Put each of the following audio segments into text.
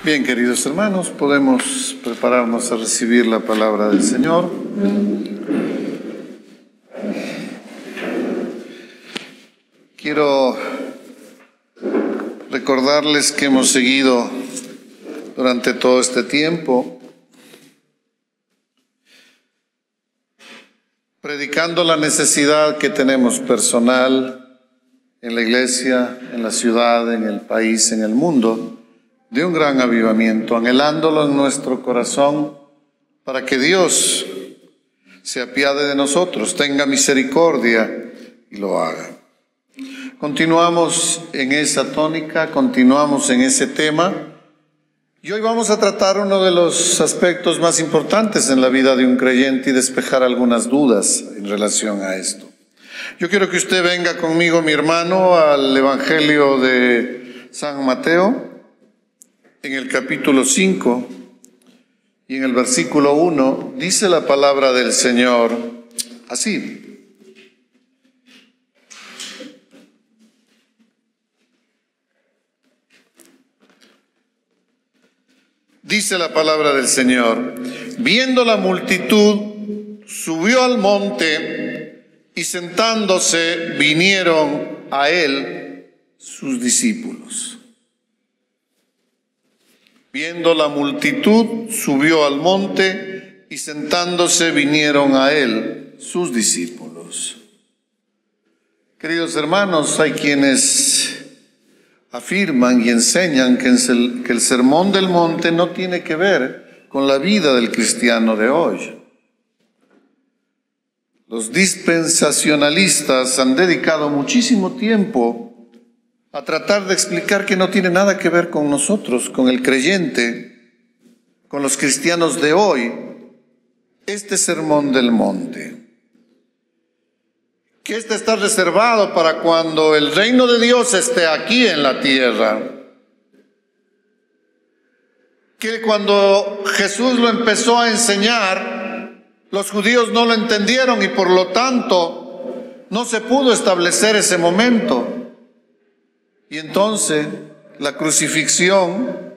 Bien, queridos hermanos, podemos prepararnos a recibir la palabra del Señor. Quiero recordarles que hemos seguido durante todo este tiempo predicando la necesidad que tenemos personal en la iglesia, en la ciudad, en el país, en el mundo, de un gran avivamiento, anhelándolo en nuestro corazón para que Dios se apiade de nosotros, tenga misericordia y lo haga. Continuamos en esa tónica, continuamos en ese tema y hoy vamos a tratar uno de los aspectos más importantes en la vida de un creyente y despejar algunas dudas en relación a esto. Yo quiero que usted venga conmigo, mi hermano, al Evangelio de San Mateo, en el capítulo 5 y en el versículo 1, dice la palabra del Señor así: dice la palabra del Señor: viendo la multitud, subió al monte y sentándose vinieron a él sus discípulos. Viendo la multitud, subió al monte y sentándose vinieron a él sus discípulos. Queridos hermanos, hay quienes afirman y enseñan que el sermón del monte no tiene que ver con la vida del cristiano de hoy. Los dispensacionalistas han dedicado muchísimo tiempo a tratar de explicar que no tiene nada que ver con nosotros, con el creyente, con los cristianos de hoy, este sermón del monte. Que este está reservado para cuando el reino de Dios esté aquí en la tierra. Que cuando Jesús lo empezó a enseñar, los judíos no lo entendieron y por lo tanto no se pudo establecer ese momento. Y entonces la crucifixión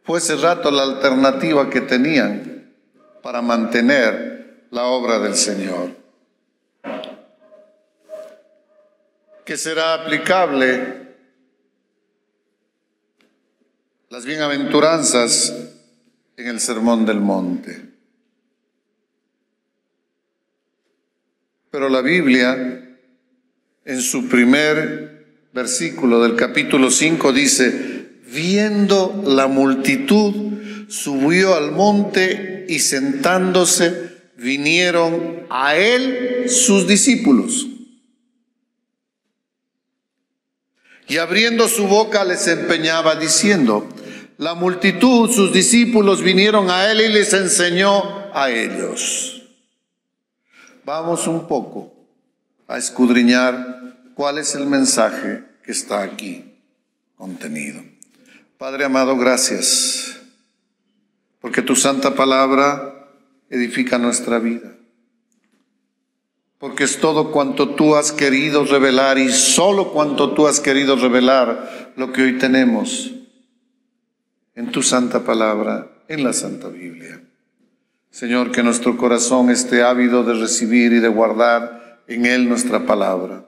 fue ese rato la alternativa que tenían para mantener la obra del Señor. Que será aplicable las bienaventuranzas en el Sermón del Monte. Pero la Biblia, en su primer versículo del capítulo 5 dice: viendo la multitud, subió al monte y sentándose vinieron a él sus discípulos. Y abriendo su boca les empeñaba diciendo: la multitud, sus discípulos, vinieron a él y les enseñó a ellos. Vamos un poco a escudriñar cuál es el mensaje que está aquí contenido. Padre amado, gracias, porque tu santa palabra edifica nuestra vida. Porque es todo cuanto tú has querido revelar y solo cuanto tú has querido revelar lo que hoy tenemos en tu santa palabra, en la Santa Biblia. Señor, que nuestro corazón esté ávido de recibir y de guardar en él nuestra palabra.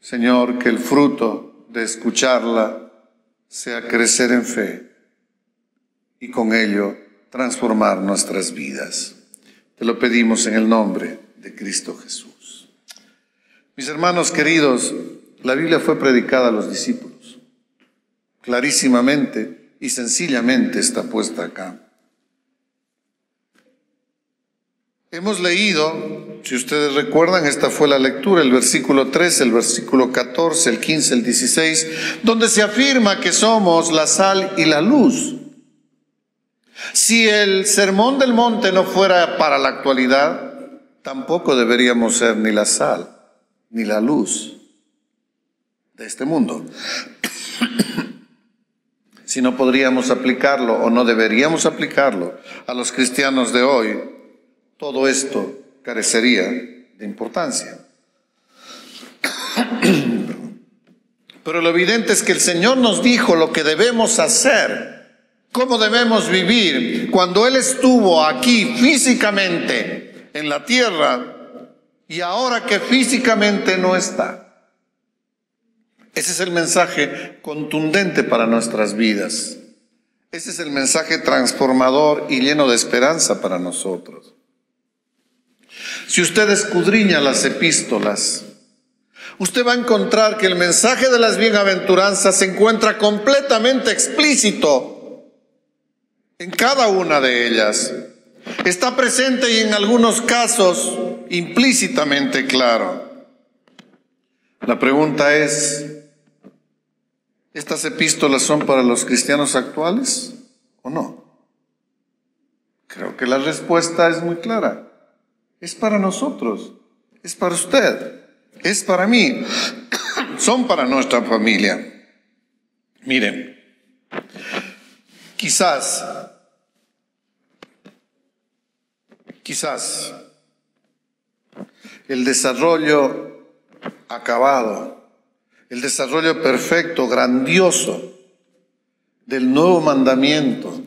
Señor, que el fruto de escucharla sea crecer en fe y con ello transformar nuestras vidas. Te lo pedimos en el nombre de Cristo Jesús. Mis hermanos queridos, la Biblia fue predicada a los discípulos. Clarísimamente y sencillamente está puesta acá. Hemos leído, si ustedes recuerdan, esta fue la lectura, el versículo 13, el versículo 14, el 15, el 16, donde se afirma que somos la sal y la luz. Si el sermón del monte no fuera para la actualidad, tampoco deberíamos ser ni la sal ni la luz de este mundo. Si no podríamos aplicarlo o no deberíamos aplicarlo a los cristianos de hoy, todo esto carecería de importancia. Pero lo evidente es que el Señor nos dijo lo que debemos hacer, cómo debemos vivir. Cuando Él estuvo aquí físicamente en la tierra y ahora que físicamente no está. Ese es el mensaje contundente para nuestras vidas. Ese es el mensaje transformador y lleno de esperanza para nosotros. Si usted escudriña las epístolas, usted va a encontrar que el mensaje de las bienaventuranzas se encuentra completamente explícito en cada una de ellas. Está presente y en algunos casos implícitamente claro. La pregunta es, ¿estas epístolas son para los cristianos actuales o no? Creo que la respuesta es muy clara. Es para nosotros, es para usted, es para mí, son para nuestra familia. Miren, quizás el desarrollo acabado, el desarrollo perfecto, grandioso del nuevo mandamiento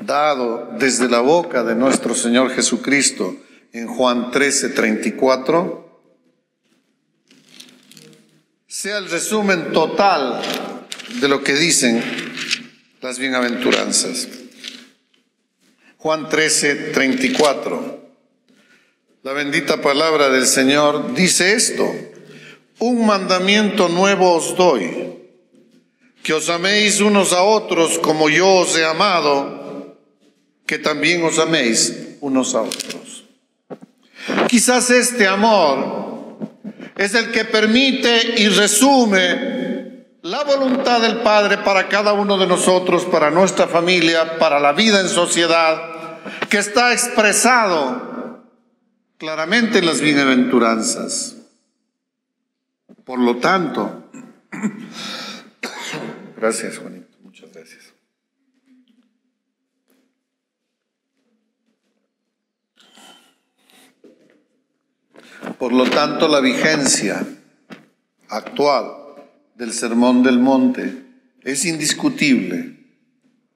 dado desde la boca de nuestro Señor Jesucristo en Juan 13:34, sea el resumen total de lo que dicen las bienaventuranzas. Juan 13:34, la bendita palabra del Señor dice esto: un mandamiento nuevo os doy, que os améis unos a otros como yo os he amado, que también os améis unos a otros. Quizás este amor es el que permite y resume la voluntad del Padre para cada uno de nosotros, para nuestra familia, para la vida en sociedad, que está expresado claramente en las bienaventuranzas. Por lo tanto, gracias Juanito, muchas gracias. Por lo tanto, la vigencia actual del Sermón del Monte es indiscutible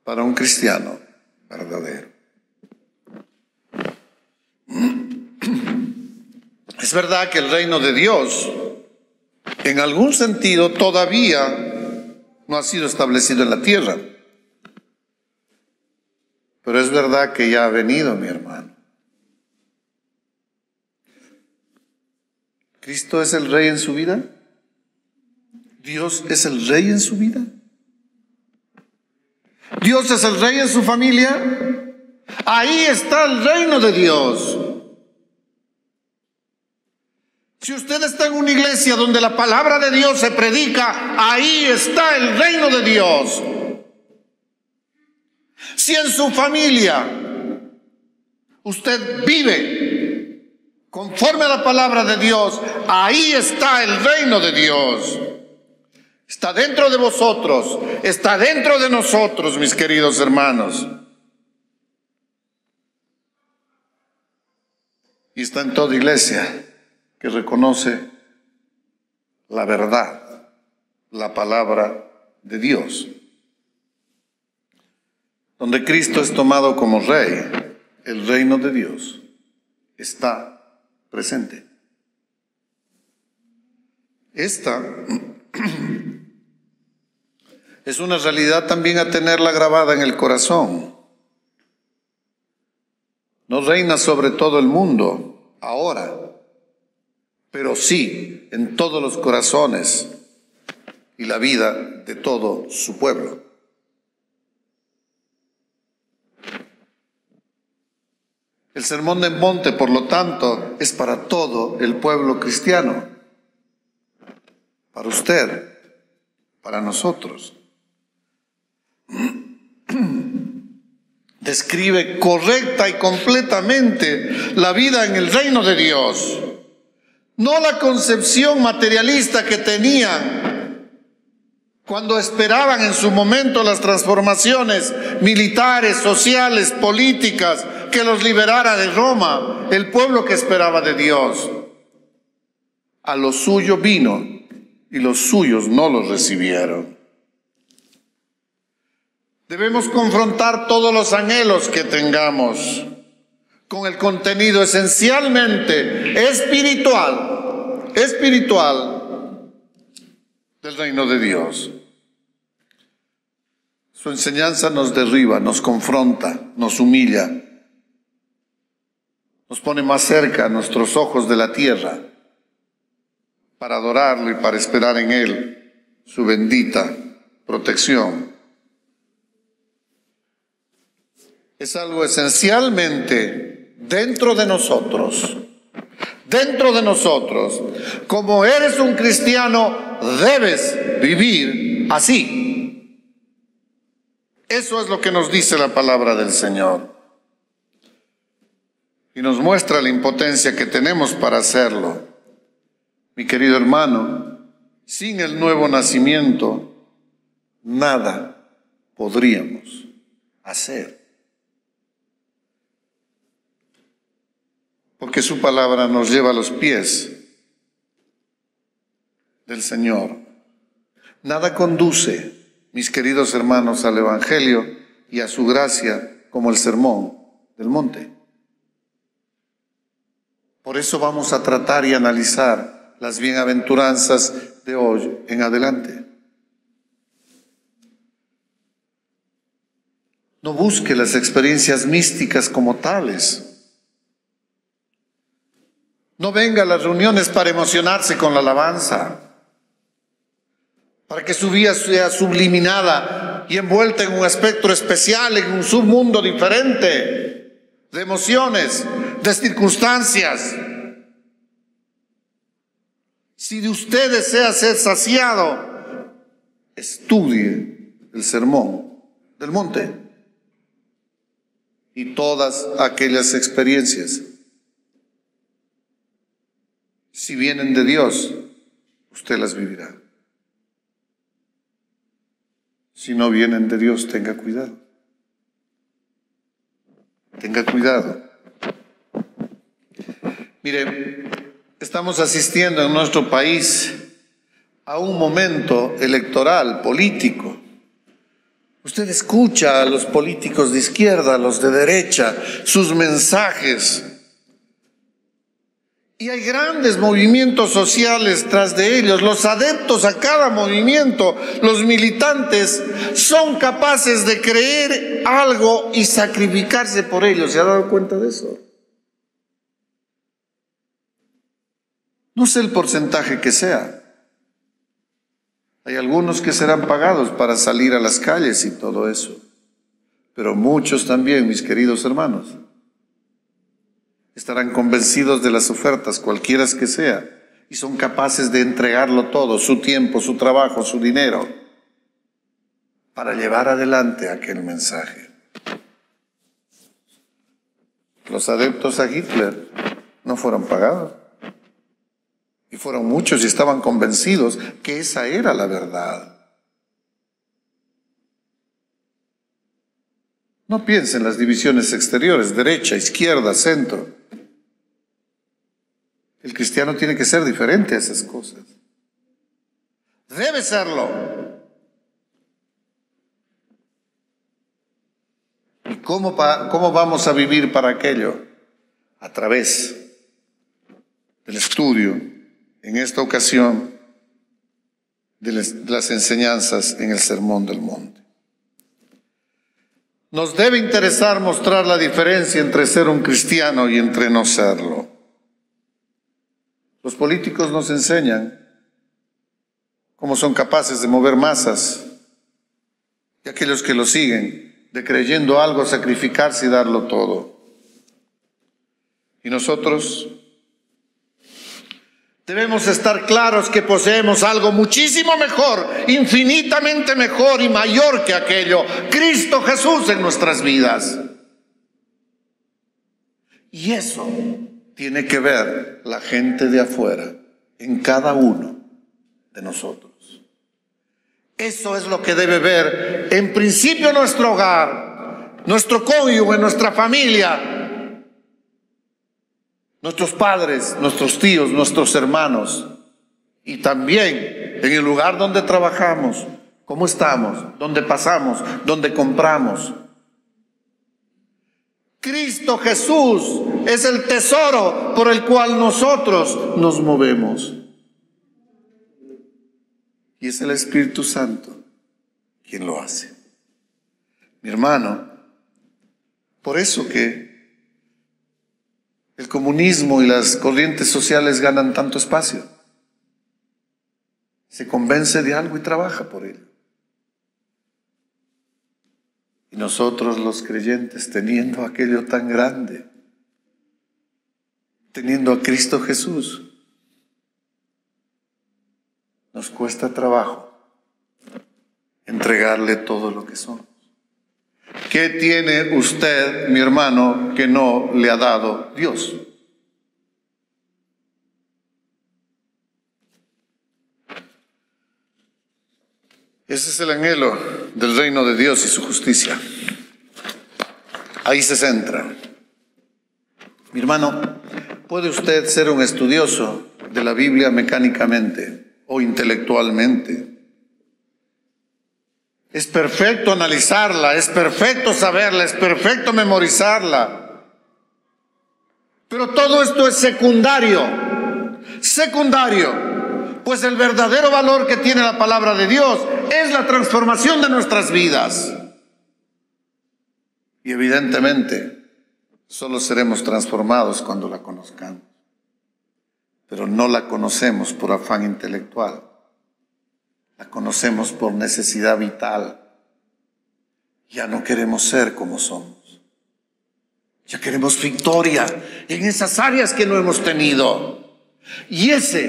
para un cristiano verdadero. Es verdad que el reino de Dios, en algún sentido, todavía no ha sido establecido en la tierra. Pero es verdad que ya ha venido, mi hermano. ¿Cristo es el Rey en su vida? ¿Dios es el Rey en su vida? ¿Dios es el Rey en su familia? Ahí está el reino de Dios. Si usted está en una iglesia donde la palabra de Dios se predica, ahí está el reino de Dios. Si en su familia usted vive conforme a la palabra de Dios, ahí está el reino de Dios. Está dentro de vosotros, está dentro de nosotros, mis queridos hermanos. Y está en toda iglesia que reconoce la verdad, la palabra de Dios. Donde Cristo es tomado como Rey, el reino de Dios está presente. Esta es una realidad también a tenerla grabada en el corazón. No reina sobre todo el mundo ahora, pero sí en todos los corazones y la vida de todo su pueblo. El Sermón del Monte, por lo tanto, es para todo el pueblo cristiano, para usted, para nosotros. Describe correcta y completamente la vida en el reino de Dios. No la concepción materialista que tenían cuando esperaban en su momento las transformaciones militares, sociales, políticas, que los liberara de Roma, el pueblo que esperaba de Dios. A lo suyo vino, y los suyos no los recibieron. Debemos confrontar todos los anhelos que tengamos con el contenido esencialmente espiritual del reino de Dios. Su enseñanza nos derriba, nos confronta, nos humilla, nos pone más cerca a nuestros ojos de la tierra para adorarlo y para esperar en Él su bendita protección. Es algo esencialmente dentro de nosotros. Dentro de nosotros. Como eres un cristiano, debes vivir así. Eso es lo que nos dice la palabra del Señor. Y nos muestra la impotencia que tenemos para hacerlo. Mi querido hermano, sin el nuevo nacimiento, nada podríamos hacer. Porque su palabra nos lleva a los pies del Señor. Nada conduce, mis queridos hermanos, al Evangelio y a su gracia como el sermón del monte. Por eso vamos a tratar y analizar las bienaventuranzas de hoy en adelante. No busque las experiencias místicas como tales. No venga a las reuniones para emocionarse con la alabanza, para que su vida sea subliminada y envuelta en un espectro especial, en un submundo diferente de emociones, de circunstancias. Si de usted desea ser saciado, estudie el sermón del monte y todas aquellas experiencias. Si vienen de Dios, usted las vivirá. Si no vienen de Dios, tenga cuidado. Tenga cuidado. Mire, estamos asistiendo en nuestro país a un momento electoral, político. Usted escucha a los políticos de izquierda, a los de derecha, sus mensajes. Y hay grandes movimientos sociales tras de ellos. Los adeptos a cada movimiento, los militantes, son capaces de creer algo y sacrificarse por ello. ¿Se ha dado cuenta de eso? No sé el porcentaje que sea. Hay algunos que serán pagados para salir a las calles y todo eso. Pero muchos también, mis queridos hermanos, estarán convencidos de las ofertas, cualquiera que sea, y son capaces de entregarlo todo, su tiempo, su trabajo, su dinero, para llevar adelante aquel mensaje. Los adeptos a Hitler no fueron pagados, y fueron muchos y estaban convencidos que esa era la verdad. No piensen en las divisiones exteriores, derecha, izquierda, centro. El cristiano tiene que ser diferente a esas cosas. Debe serlo. ¿Y cómo vamos a vivir para aquello? A través del estudio, en esta ocasión, de las enseñanzas en el Sermón del Monte. Nos debe interesar mostrar la diferencia entre ser un cristiano y entre no serlo. Los políticos nos enseñan cómo son capaces de mover masas y aquellos que los siguen, de creyendo algo, sacrificarse y darlo todo. Y nosotros debemos estar claros que poseemos algo muchísimo mejor, infinitamente mejor y mayor que aquello, Cristo Jesús en nuestras vidas. Y eso tiene que ver la gente de afuera en cada uno de nosotros. Eso es lo que debe ver en principio nuestro hogar, nuestro cónyuge, nuestra familia, nuestros padres, nuestros tíos, nuestros hermanos Y también en el lugar donde trabajamos, cómo estamos, dónde pasamos, dónde compramos. Cristo Jesús es el tesoro por el cual nosotros nos movemos. Y es el Espíritu Santo quien lo hace. Mi hermano, por eso que el comunismo y las corrientes sociales ganan tanto espacio. Se convence de algo y trabaja por ello. Y nosotros los creyentes, teniendo aquello tan grande, teniendo a Cristo Jesús, nos cuesta trabajo entregarle todo lo que somos. ¿Qué tiene usted, mi hermano, que no le ha dado Dios? Ese es el anhelo del reino de Dios y su justicia. Ahí se centra. Mi hermano, ¿puede usted ser un estudioso de la Biblia mecánicamente o intelectualmente? Es perfecto analizarla, es perfecto saberla, es perfecto memorizarla. Pero todo esto es secundario. Pues el verdadero valor que tiene la palabra de Dios es la transformación de nuestras vidas. Y evidentemente, solo seremos transformados cuando la conozcamos. Pero no la conocemos por afán intelectual. La conocemos por necesidad vital. Ya no queremos ser como somos. Ya queremos victoria en esas áreas que no hemos tenido. Y esa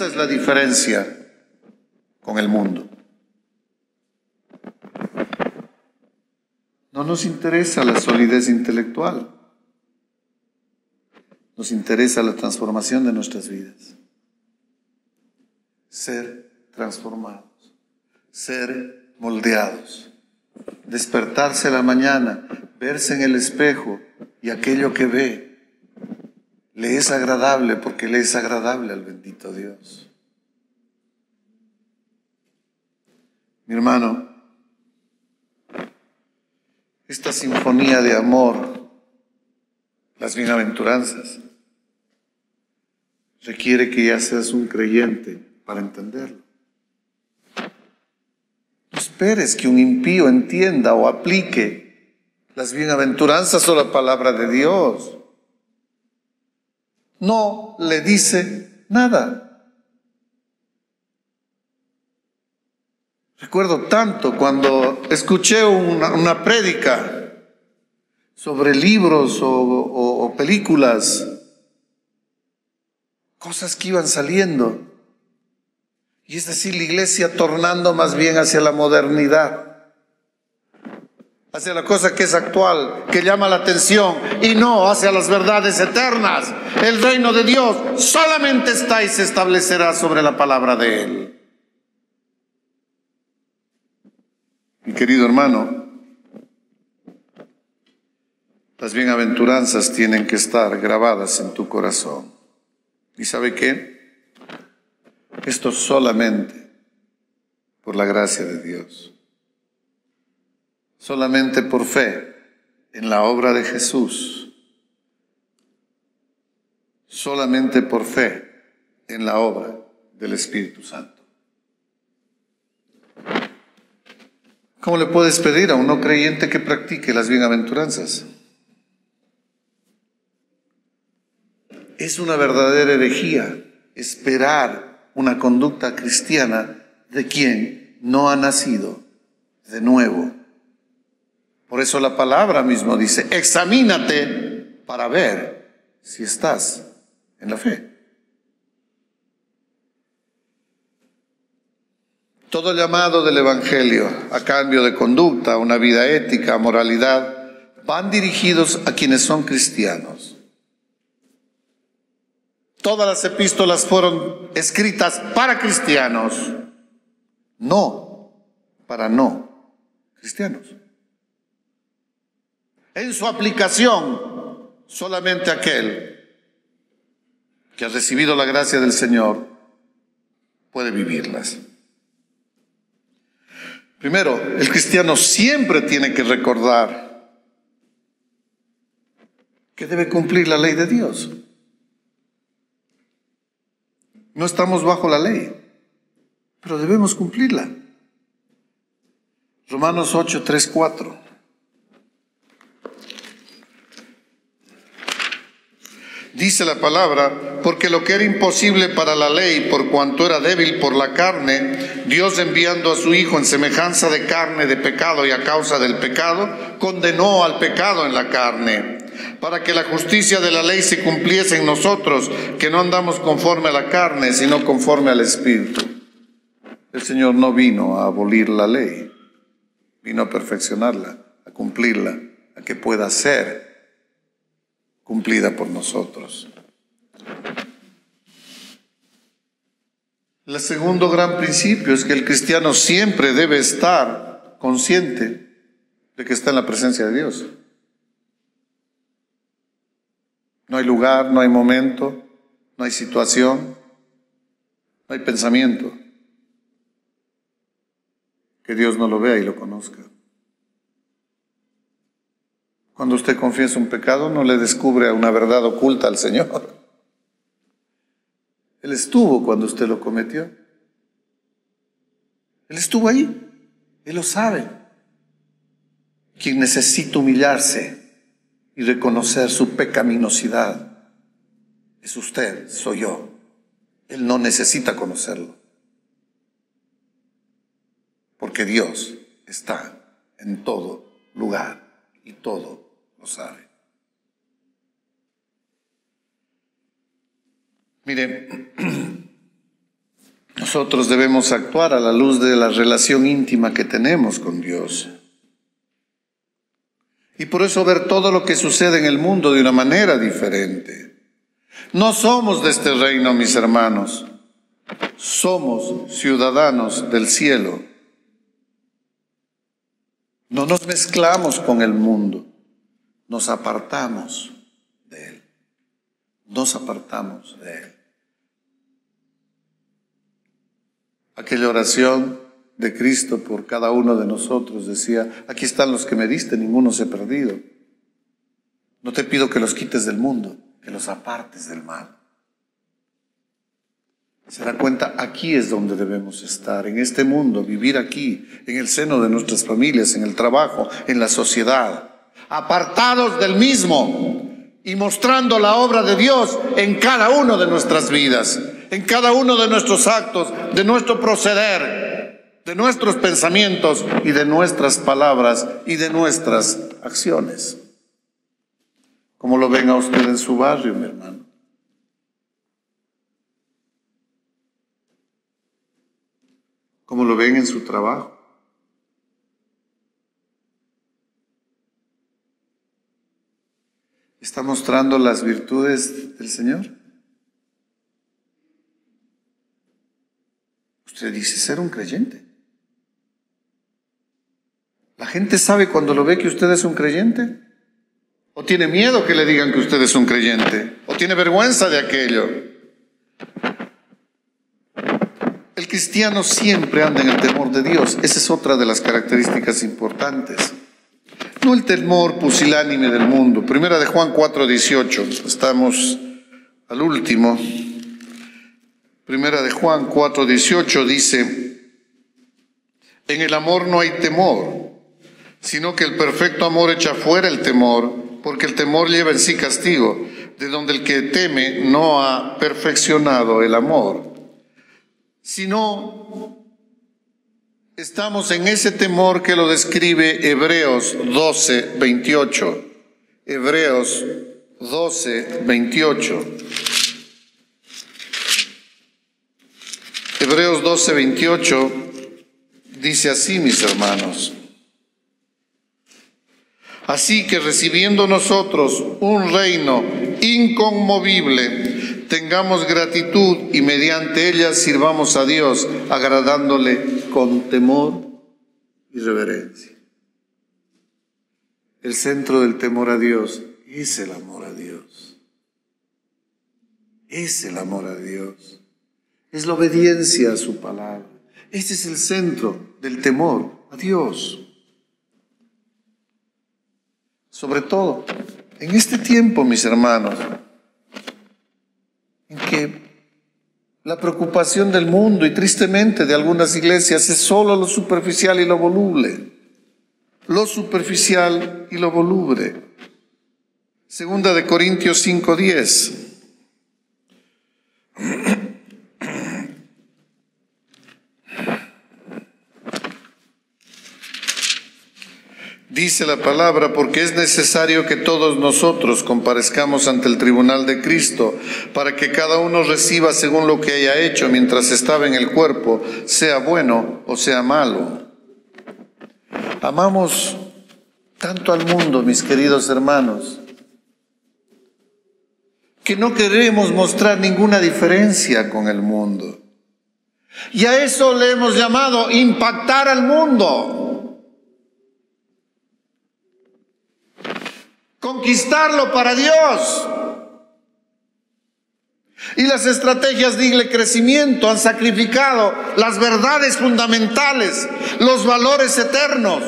es la diferencia con el mundo. No nos interesa la solidez intelectual. Nos interesa la transformación de nuestras vidas. Ser transformados, ser moldeados, despertarse a la mañana, verse en el espejo y aquello que ve le es agradable porque le es agradable al bendito Dios. Mi hermano, esta sinfonía de amor, las bienaventuranzas, requiere que ya seas un creyente para entenderlo. No esperes que un impío entienda o aplique las bienaventuranzas o la palabra de Dios. No le dice nada. Recuerdo tanto cuando escuché una prédica sobre libros o películas, cosas que iban saliendo. Y es decir, la iglesia tornando más bien hacia la modernidad, hacia la cosa que es actual, que llama la atención, y no hacia las verdades eternas. El reino de Dios solamente está y se establecerá sobre la palabra de Él. Mi querido hermano, las bienaventuranzas tienen que estar grabadas en tu corazón. ¿Y sabe qué? Esto solamente por la gracia de Dios. Solamente por fe en la obra de Jesús. Solamente por fe en la obra del Espíritu Santo. ¿Cómo le puedes pedir a un no creyente que practique las bienaventuranzas? Es una verdadera herejía esperar una conducta cristiana de quien no ha nacido de nuevo. Por eso la palabra mismo dice, examínate para ver si estás en la fe. Todo llamado del Evangelio a cambio de conducta, una vida ética, moralidad, van dirigidos a quienes son cristianos. Todas las epístolas fueron escritas para cristianos, no para no cristianos. En su aplicación, solamente aquel que ha recibido la gracia del Señor, puede vivirlas. Primero, el cristiano siempre tiene que recordar que debe cumplir la ley de Dios. No estamos bajo la ley, pero debemos cumplirla. Romanos 8, 3, 4. Dice la palabra: porque lo que era imposible para la ley, por cuanto era débil por la carne, Dios, enviando a su Hijo en semejanza de carne de pecado y a causa del pecado, condenó al pecado en la carne, para que la justicia de la ley se cumpliese en nosotros, que no andamos conforme a la carne, sino conforme al Espíritu. El Señor no vino a abolir la ley, vino a perfeccionarla, a cumplirla, a que pueda ser cumplida por nosotros. El segundo gran principio es que el cristiano siempre debe estar consciente de que está en la presencia de Dios. No hay lugar, no hay momento, no hay situación, no hay pensamiento que Dios no lo vea y lo conozca. Cuando usted confiesa un pecado, no le descubre una verdad oculta al Señor. Él estuvo cuando usted lo cometió. Él estuvo ahí. Él lo sabe. Quien necesita humillarse y reconocer su pecaminosidad es usted, soy yo. Él no necesita conocerlo, porque Dios está en todo lugar y todo lo sabe. Miren, nosotros debemos actuar a la luz de la relación íntima que tenemos con Dios. Y por eso ver todo lo que sucede en el mundo de una manera diferente. No somos de este reino, mis hermanos. Somos ciudadanos del cielo. No nos mezclamos con el mundo. Nos apartamos de él. Nos apartamos de él. Aquella oración de Cristo por cada uno de nosotros decía: aquí están los que me diste, ninguno se ha perdido. No te pido que los quites del mundo, que los apartes del mal. Se da cuenta, aquí es donde debemos estar, en este mundo, vivir aquí, en el seno de nuestras familias, en el trabajo, en la sociedad, apartados del mismo y mostrando la obra de Dios en cada uno de nuestras vidas, en cada uno de nuestros actos, de nuestro proceder, de nuestros pensamientos y de nuestras palabras y de nuestras acciones. ¿Cómo lo ven a usted en su barrio, mi hermano? ¿Cómo lo ven en su trabajo? ¿Está mostrando las virtudes del Señor? Usted dice ser un creyente. ¿La gente sabe cuando lo ve que usted es un creyente? ¿O tiene miedo que le digan que usted es un creyente? ¿O tiene vergüenza de aquello? El cristiano siempre anda en el temor de Dios. Esa es otra de las características importantes. No el temor pusilánime del mundo. Primera de Juan 4:18. Estamos al último. Primera de Juan 4:18 dice: en el amor no hay temor, sino que el perfecto amor echa fuera el temor, porque el temor lleva en sí castigo, de donde el que teme no ha perfeccionado el amor. Si no, estamos en ese temor que lo describe Hebreos 12:28. Hebreos 12:28. Hebreos 12:28 dice así, mis hermanos: así que recibiendo nosotros un reino inconmovible, tengamos gratitud y mediante ella sirvamos a Dios, agradándole con temor y reverencia. El centro del temor a Dios es el amor a Dios. Es el amor a Dios. Es la obediencia a su palabra. Este es el centro del temor a Dios. Sobre todo, en este tiempo, mis hermanos, en que la preocupación del mundo y tristemente de algunas iglesias es solo lo superficial y lo voluble. Lo superficial y lo voluble. Segunda de Corintios 5:10. Dice la palabra, porque es necesario que todos nosotros comparezcamos ante el tribunal de Cristo, para que cada uno reciba según lo que haya hecho mientras estaba en el cuerpo, sea bueno o sea malo. Amamos tanto al mundo, mis queridos hermanos, que no queremos mostrar ninguna diferencia con el mundo. Y a eso le hemos llamado impactar al mundo. Conquistarlo para Dios. Y las estrategias de crecimiento han sacrificado las verdades fundamentales, los valores eternos,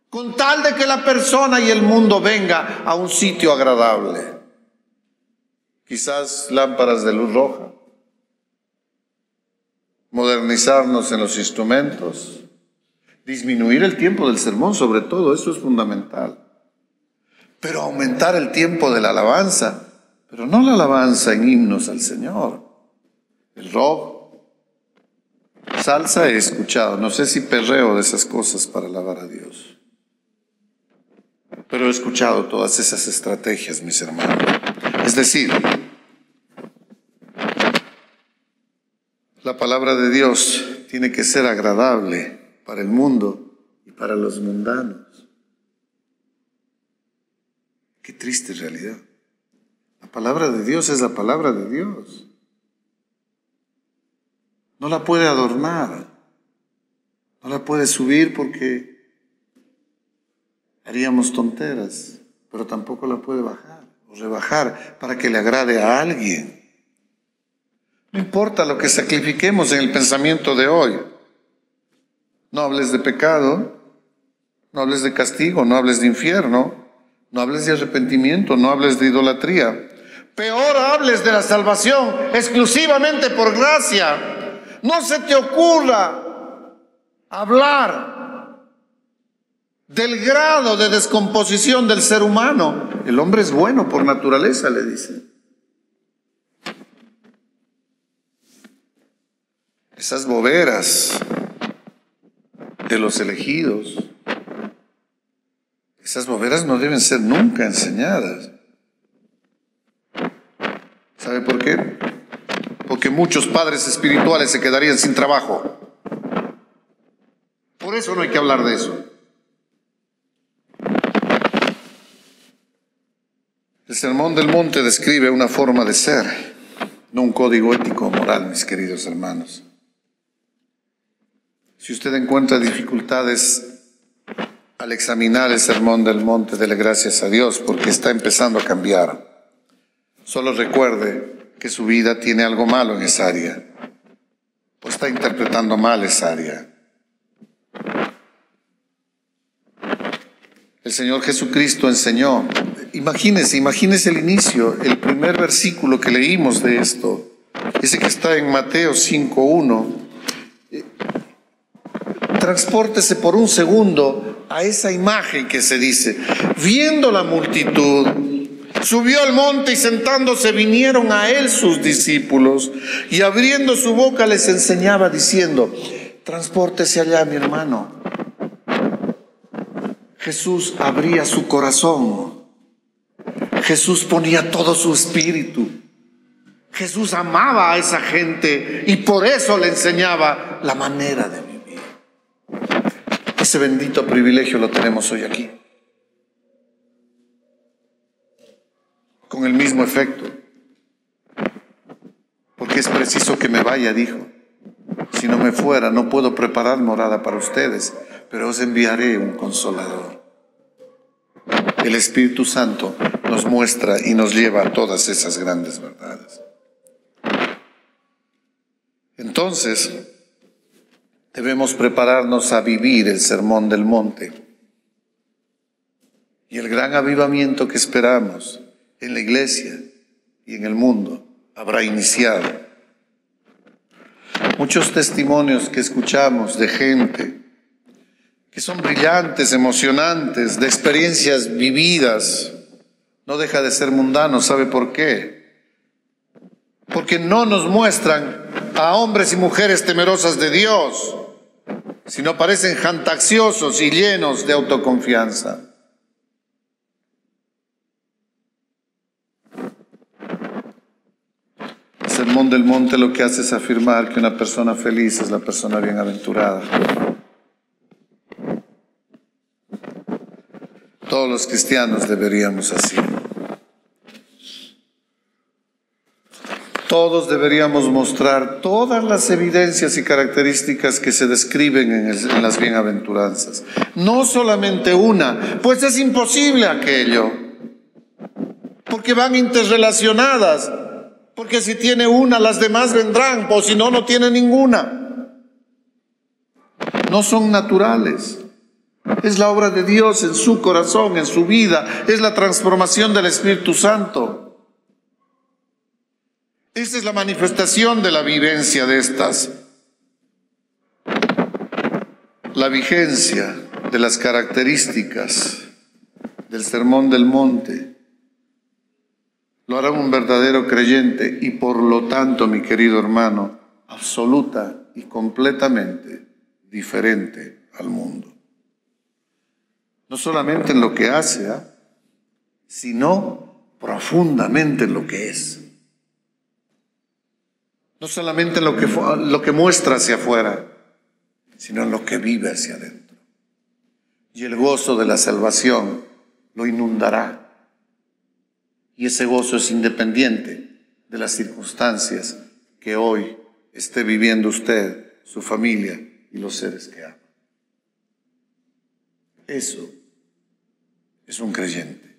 con tal de que la persona y el mundo venga a un sitio agradable. Quizás lámparas de luz roja, modernizarnos en los instrumentos, disminuir el tiempo del sermón, sobre todo, eso es fundamental. Pero aumentar el tiempo de la alabanza, pero no la alabanza en himnos al Señor. El rock, salsa he escuchado, no sé si perreo de esas cosas para alabar a Dios. Pero he escuchado todas esas estrategias, mis hermanos. Es decir, la palabra de Dios tiene que ser agradable para el mundo y para los mundanos. Qué triste realidad. La palabra de Dios es la palabra de Dios. No la puede adornar. No la puede subir porque haríamos tonteras, pero tampoco la puede bajar o rebajar para que le agrade a alguien. No importa lo que sacrifiquemos en el pensamiento de hoy. No hables de pecado, no hables de castigo, no hables de infierno, no hables de arrepentimiento, no hables de idolatría. Peor hables de la salvación exclusivamente por gracia. No se te ocurra hablar del grado de descomposición del ser humano. El hombre es bueno por naturaleza, le dice. Esas boberas de los elegidos, esas boberas no deben ser nunca enseñadas. ¿Sabe por qué? Porque muchos padres espirituales se quedarían sin trabajo. Por eso no hay que hablar de eso. El Sermón del Monte describe una forma de ser, no un código ético o moral, mis queridos hermanos. Si usted encuentra dificultades al examinar el Sermón del Monte, dele gracias a Dios porque está empezando a cambiar. Solo recuerde que su vida tiene algo malo en esa área, o está interpretando mal esa área. El Señor Jesucristo enseñó, imagínese el inicio, el primer versículo que leímos de esto, ese que está en Mateo 5:1. Transpórtese por un segundo a esa imagen que se dice: viendo la multitud, subió al monte y sentándose vinieron a él sus discípulos y abriendo su boca les enseñaba diciendo: transpórtese allá, mi hermano. Jesús abría su corazón. Jesús ponía todo su espíritu. Jesús amaba a esa gente y por eso le enseñaba la manera de vivir. Ese bendito privilegio lo tenemos hoy aquí. Con el mismo efecto. Porque es preciso que me vaya, dijo. Si no me fuera, no puedo preparar morada para ustedes, pero os enviaré un consolador. El Espíritu Santo nos muestra y nos lleva a todas esas grandes verdades. Entonces, debemos prepararnos a vivir el Sermón del Monte y el gran avivamiento que esperamos en la iglesia y en el mundo habrá iniciado. Muchos testimonios que escuchamos de gente que son brillantes, emocionantes, de experiencias vividas, no deja de ser mundano. ¿Sabe por qué? Porque no nos muestran a hombres y mujeres temerosas de Dios, sino parecen jactanciosos y llenos de autoconfianza. El Sermón del Monte lo que hace es afirmar que una persona feliz es la persona bienaventurada. Todos los cristianos deberíamos así. Todos deberíamos mostrar todas las evidencias y características que se describen en las bienaventuranzas. No solamente una, pues es imposible aquello, porque van interrelacionadas, porque si tiene una, las demás vendrán, o si no, no tiene ninguna. No son naturales. Es la obra de Dios en su corazón, en su vida. Es la transformación del Espíritu Santo. Esta es la manifestación de la vivencia de estas. La vigencia de las características del Sermón del Monte lo hará un verdadero creyente y por lo tanto, mi querido hermano, absoluta y completamente diferente al mundo. No solamente en lo que hace, sino profundamente en lo que es. No solamente en lo que muestra hacia afuera, sino en lo que vive hacia adentro. Y el gozo de la salvación lo inundará. Y ese gozo es independiente de las circunstancias que hoy esté viviendo usted, su familia y los seres que ama. Eso es un creyente.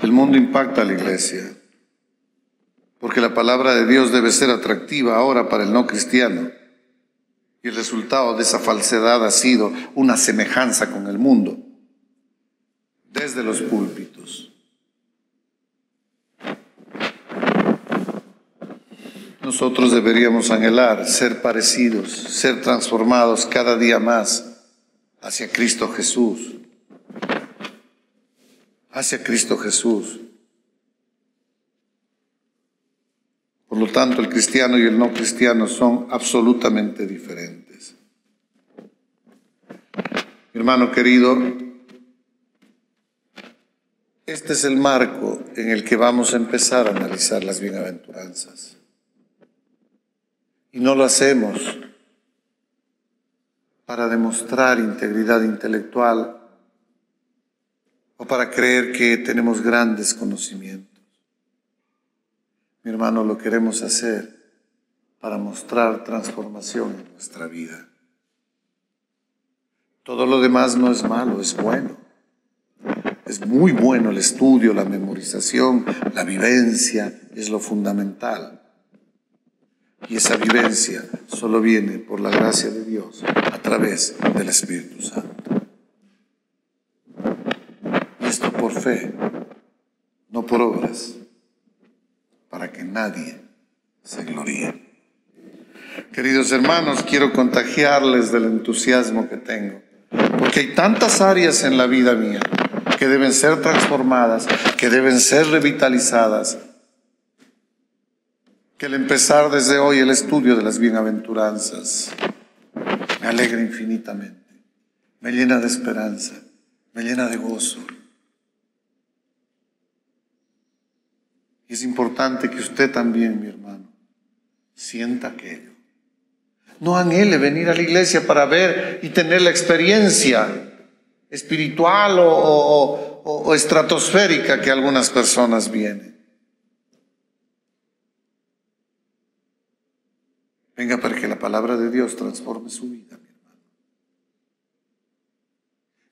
El mundo impacta a la iglesia, porque la palabra de Dios debe ser atractiva ahora para el no cristiano. Y el resultado de esa falsedad ha sido una semejanza con el mundo, desde los púlpitos. Nosotros deberíamos anhelar ser parecidos, ser transformados cada día más hacia Cristo Jesús. Hacia Cristo Jesús. Por lo tanto, el cristiano y el no cristiano son absolutamente diferentes. Mi hermano querido, este es el marco en el que vamos a empezar a analizar las bienaventuranzas. Y no lo hacemos para demostrar integridad intelectual o para creer que tenemos grandes conocimientos. Mi hermano, lo queremos hacer para mostrar transformación en nuestra vida. Todo lo demás no es malo, es bueno. Es muy bueno el estudio, la memorización, la vivencia, es lo fundamental. Y esa vivencia solo viene por la gracia de Dios a través del Espíritu Santo. Y esto por fe, no por obras, para que nadie se gloríe. Queridos hermanos, quiero contagiarles del entusiasmo que tengo, porque hay tantas áreas en la vida mía que deben ser transformadas, que deben ser revitalizadas, que el empezar desde hoy el estudio de las bienaventuranzas me alegra infinitamente, me llena de esperanza, me llena de gozo. Y es importante que usted también, mi hermano, sienta aquello. No anhele venir a la iglesia para ver y tener la experiencia espiritual o estratosférica que algunas personas vienen. Venga para que la palabra de Dios transforme su vida, mi hermano.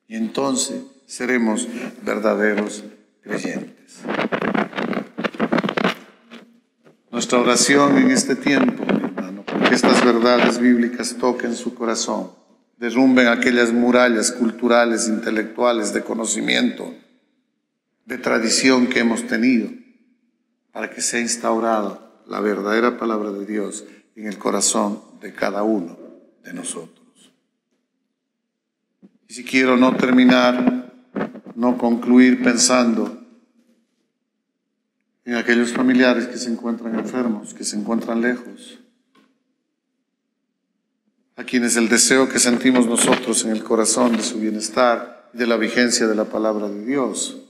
Y entonces seremos verdaderos creyentes. Nuestra oración en este tiempo, mi hermano, que estas verdades bíblicas toquen su corazón, derrumben aquellas murallas culturales, intelectuales, de conocimiento, de tradición que hemos tenido, para que sea instaurada la verdadera palabra de Dios en el corazón de cada uno de nosotros. Y si quiero no terminar, no concluir pensando en aquellos familiares que se encuentran enfermos, que se encuentran lejos, a quienes el deseo que sentimos nosotros en el corazón de su bienestar y de la vigencia de la palabra de Dios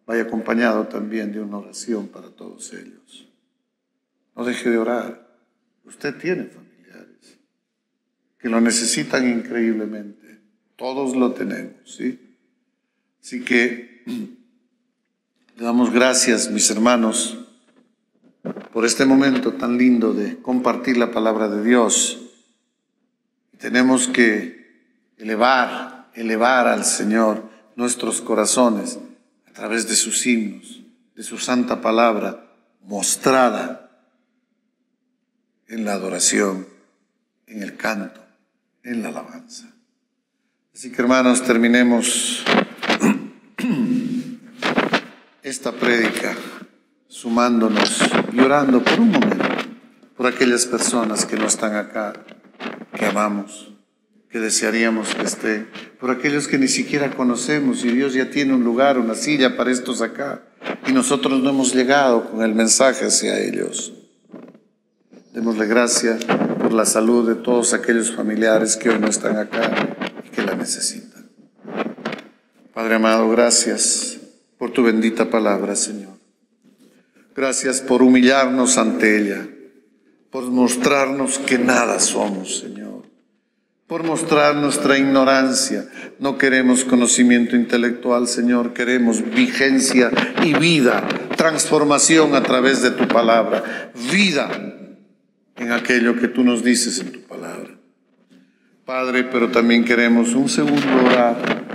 vaya acompañado también de una oración para todos ellos. No deje de orar. Usted tiene familiares que lo necesitan increíblemente. Todos lo tenemos, ¿sí? Así que le damos gracias, mis hermanos, por este momento tan lindo de compartir la palabra de Dios. Tenemos que elevar al Señor nuestros corazones a través de sus himnos, de su santa palabra mostrada en la adoración, en el canto, en la alabanza. Así que, hermanos, terminemos esta prédica sumándonos y orando por un momento por aquellas personas que no están acá, que amamos, que desearíamos que estén, por aquellos que ni siquiera conocemos y Dios ya tiene un lugar, una silla para estos acá y nosotros no hemos llegado con el mensaje hacia ellos. Démosle gracias por la salud de todos aquellos familiares que hoy no están acá y que la necesitan. Padre amado, gracias por tu bendita palabra, Señor. Gracias por humillarnos ante ella, por mostrarnos que nada somos, Señor, por mostrar nuestra ignorancia. No queremos conocimiento intelectual, Señor, queremos vigencia y vida, transformación a través de tu palabra, vida en aquello que tú nos dices en tu palabra. Padre, pero también queremos un segundo orar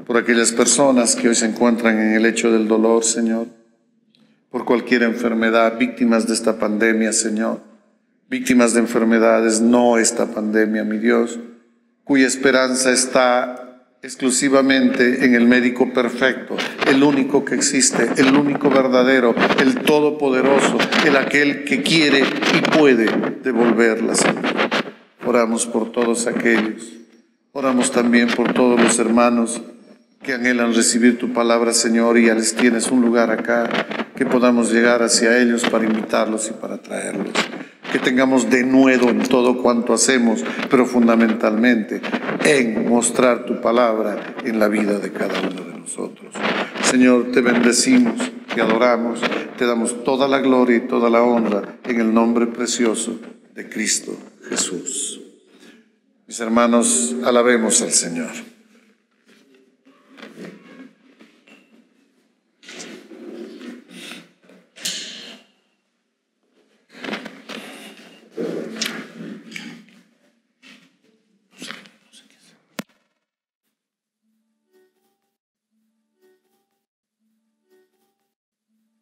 por aquellas personas que hoy se encuentran en el lecho del dolor, Señor, por cualquier enfermedad, víctimas de esta pandemia, Señor, víctimas de enfermedades, no esta pandemia, mi Dios, cuya esperanza está exclusivamente en el médico perfecto, el único que existe, el único verdadero, el todopoderoso, el aquel que quiere y puede devolver la salud. Oramos por todos aquellos, oramos también por todos los hermanos que anhelan recibir tu palabra, Señor, y ya les tienes un lugar acá, que podamos llegar hacia ellos para invitarlos y para traerlos. Que tengamos denuedo en todo cuanto hacemos, pero fundamentalmente en mostrar tu palabra en la vida de cada uno de nosotros. Señor, te bendecimos, te adoramos, te damos toda la gloria y toda la honra en el nombre precioso de Cristo Jesús. Mis hermanos, alabemos al Señor.